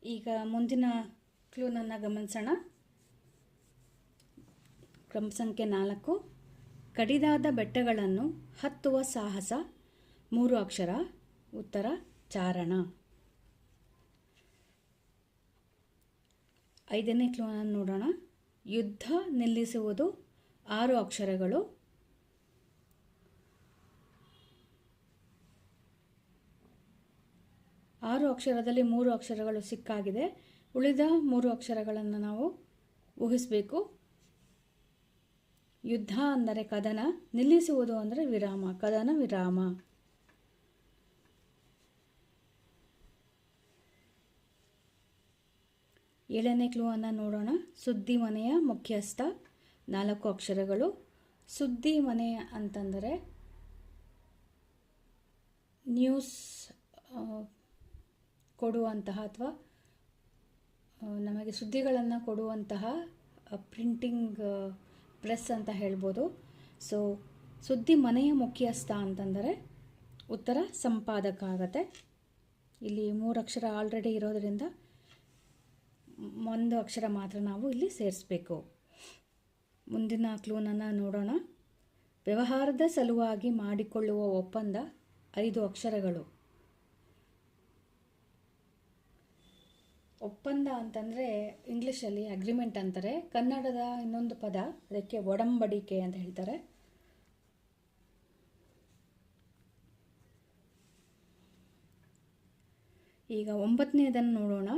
ಈಗ ಮುಂದಿನ ಕ್ಲೂನನ್ನು ಗಮನಿಸೋಣ. ಕ್ರಮ ಸಂಖ್ಯೆ 4. ಕಡಿದಾದ ಬೆಟ್ಟಗಳನ್ನು ಹತ್ತುವ ಸಾಹಸ. 3 ಅಕ್ಷರ. ಉತ್ತರ ಚಾರಣ. 5ನೇ ಕ್ಲೂನನ್ನು ನೋಡೋಣ. ಯುದ್ಧ ನಿಲ್ಲಿಸುವುದು. 6 ಅಕ್ಷರಗಳು. 6 ಅಕ್ಷರದಲ್ಲಿ 3 ಅಕ್ಷರಗಳು ಸಿಕ್ಕಾಗಿದೆ. ಉಳಿದ 3 ಅಕ್ಷರಗಳನ್ನು ನಾವು ಊಹಿಸಬೇಕು. ಯುದ್ಧ ಅಂದರೆ ಕದನ, ನಿಲ್ಲಿಸುವುದು ಅಂದರೆ ವಿರಾಮ, ಕದನ ವಿರಾಮ. ಏಳನೇ ಕ್ಲೂ ಅನ್ನು ನೋಡೋಣ. ಸುದ್ದಿ ಮನೆಯ ಮುಖ್ಯಸ್ಥ. 4 ಅಕ್ಷರಗಳು. ಸುದ್ದಿ ಮನೆ ಅಂತಂದರೆ ನ್ಯೂಸ್ ಕೊಡುವಂತಹ ಅಥವಾ ನಮಗೆ ಸುದ್ದಿಗಳನ್ನು ಕೊಡುವಂತಹ ಪ್ರಿಂಟಿಂಗ್ ಪ್ರೆಸ್ ಅಂತ ಹೇಳ್ಬೋದು. ಸೊ ಸುದ್ದಿ ಮನೆಯ ಮುಖ್ಯಸ್ಥ ಅಂತಂದರೆ ಉತ್ತರ ಸಂಪಾದಕ ಆಗತ್ತೆ. ಇಲ್ಲಿ 3 ಅಕ್ಷರ ಆಲ್ರೆಡಿ ಇರೋದರಿಂದ 1 ಅಕ್ಷರ ಮಾತ್ರ ನಾವು ಇಲ್ಲಿ ಸೇರಿಸಬೇಕು. ಮುಂದಿನ ಕ್ಲೂನನ್ನು ನೋಡೋಣ. ವ್ಯವಹಾರದ ಸಲುವಾಗಿ ಮಾಡಿಕೊಳ್ಳುವ ಒಪ್ಪಂದ. 5 ಅಕ್ಷರಗಳು. ಒಪ್ಪಂದ ಅಂತಂದರೆ ಇಂಗ್ಲೀಷಲ್ಲಿ ಅಗ್ರಿಮೆಂಟ್ ಅಂತಾರೆ. ಕನ್ನಡದ ಇನ್ನೊಂದು ಪದ ಅದಕ್ಕೆ ಒಡಂಬಡಿಕೆ ಅಂತ ಹೇಳ್ತಾರೆ. ಈಗ 9ನೇದನ್ನು ನೋಡೋಣ.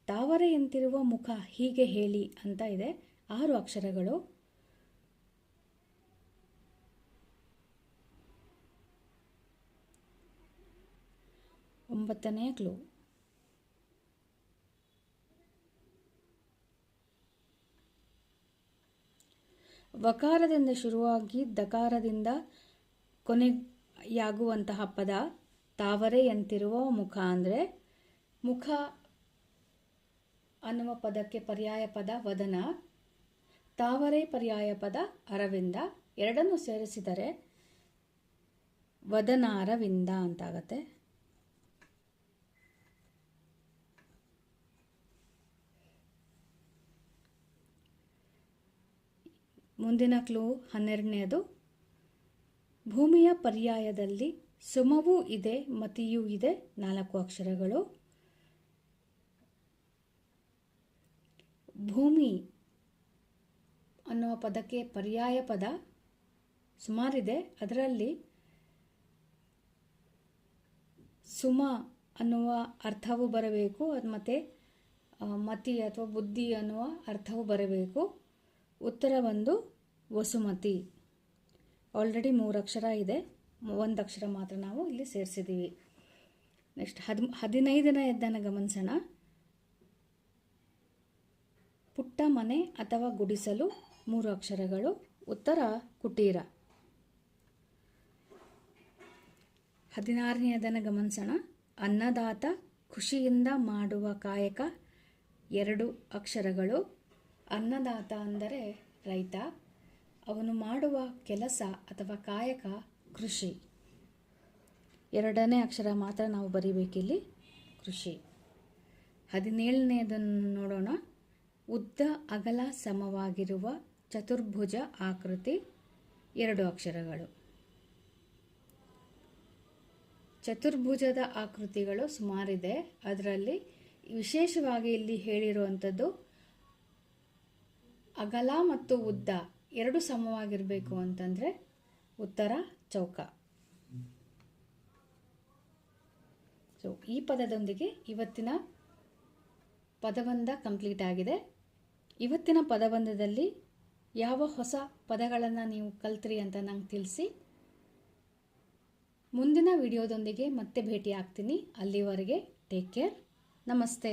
ತಾವರೆಯಂತಿರುವ ಮುಖ ಹೀಗೆ ಹೇಳಿ ಅಂತ ಇದೆ. 6 ಅಕ್ಷರಗಳು. ಒಂಬತ್ತನೇ ಕ್ಲೂ. ವಕಾರದಿಂದ ಶುರುವಾಗಿ ದಕಾರದಿಂದ ಕೊನೆಯಾಗುವಂತಹ ಪದ. ತಾವರೆಯಂತಿರುವ ಮುಖ ಅಂದರೆ ಮುಖ ಅನ್ನುವ ಪದಕ್ಕೆ ಪರ್ಯಾಯ ಪದ ವದನ. ತಾವರೆ ಪರ್ಯಾಯ ಪದ ಅರವಿಂದ. ಎರಡನ್ನು ಸೇರಿಸಿದರೆ ವದನ ಅರವಿಂದ ಅಂತಾಗತ್ತೆ. ಮುಂದಿನ ಕ್ಲೂ 12ನೇದು. ಭೂಮಿಯ ಪರ್ಯಾಯದಲ್ಲಿ ಸುಮವೂ ಇದೆ ಮತಿಯೂ ಇದೆ. 4 ಅಕ್ಷರಗಳು. ಭೂಮಿ ಅನ್ನುವ ಪದಕ್ಕೆ ಪರ್ಯಾಯ ಪದ ಸುಮಾರಿದೆ. ಅದರಲ್ಲಿ ಸುಮ ಅನ್ನುವ ಅರ್ಥವೂ ಬರಬೇಕು, ಮತ್ತು ಮತಿ ಅಥವಾ ಬುದ್ಧಿ ಅನ್ನುವ ಅರ್ಥವೂ ಬರಬೇಕು. ಉತ್ತರ ಒಂದು ವಸುಮತಿ. ಆಲ್ರೆಡಿ 3 ಅಕ್ಷರ ಇದೆ, 1 ಅಕ್ಷರ ಮಾತ್ರ ನಾವು ಇಲ್ಲಿ ಸೇರಿಸಿದ್ದೀವಿ. ನೆಕ್ಸ್ಟ್ 15ನೇದನ್ನು ಗಮನಿಸೋಣ. ಪುಟ್ಟ ಮನೆ ಅಥವಾ ಗುಡಿಸಲು. 3 ಅಕ್ಷರಗಳು. ಉತ್ತರ ಕುಟೀರ. 16ನೇದನ್ನು ಗಮನಿಸೋಣ. ಅನ್ನದಾತ ಖುಷಿಯಿಂದ ಮಾಡುವ ಕಾಯಕ. 2 ಅಕ್ಷರಗಳು. ಅನ್ನದಾತ ಅಂದರೆ ರೈತ, ಅವನು ಮಾಡುವ ಕೆಲಸ ಅಥವಾ ಕಾಯಕ ಕೃಷಿ. 2ನೇ ಅಕ್ಷರ ಮಾತ್ರ ನಾವು ಬರೀಬೇಕಿಲ್ಲಿ, ಕೃಷಿ. 17ನೇದನ್ನು ನೋಡೋಣ. ಉದ್ದ ಅಗಲ ಸಮವಾಗಿರುವ ಚತುರ್ಭುಜ ಆಕೃತಿ. 2 ಅಕ್ಷರಗಳು. ಚತುರ್ಭುಜದ ಆಕೃತಿಗಳು ಸುಮಾರಿದೆ. ಅದರಲ್ಲಿ ವಿಶೇಷವಾಗಿ ಇಲ್ಲಿ ಹೇಳಿರುವಂಥದ್ದು ಅಗಲ ಮತ್ತು ಉದ್ದ 2 ಸಮವಾಗಿರಬೇಕು ಅಂತಂದರೆ ಉತ್ತರ ಚೌಕ. ಸೊ ಈ ಪದದೊಂದಿಗೆ ಇವತ್ತಿನ ಪದಬಂಧ ಕಂಪ್ಲೀಟ್ ಆಗಿದೆ. ಇವತ್ತಿನ ಪದಬಂಧದಲ್ಲಿ ಯಾವ ಹೊಸ ಪದಗಳನ್ನು ನೀವು ಕಲ್ತ್ರಿ ಅಂತ ನಂಗೆ ತಿಳಿಸಿ. ಮುಂದಿನ ವಿಡಿಯೋದೊಂದಿಗೆ ಮತ್ತೆ ಭೇಟಿ ಆಗ್ತೀನಿ. ಅಲ್ಲಿವರೆಗೆ ಟೇಕ್ ಕೇರ್. ನಮಸ್ತೆ.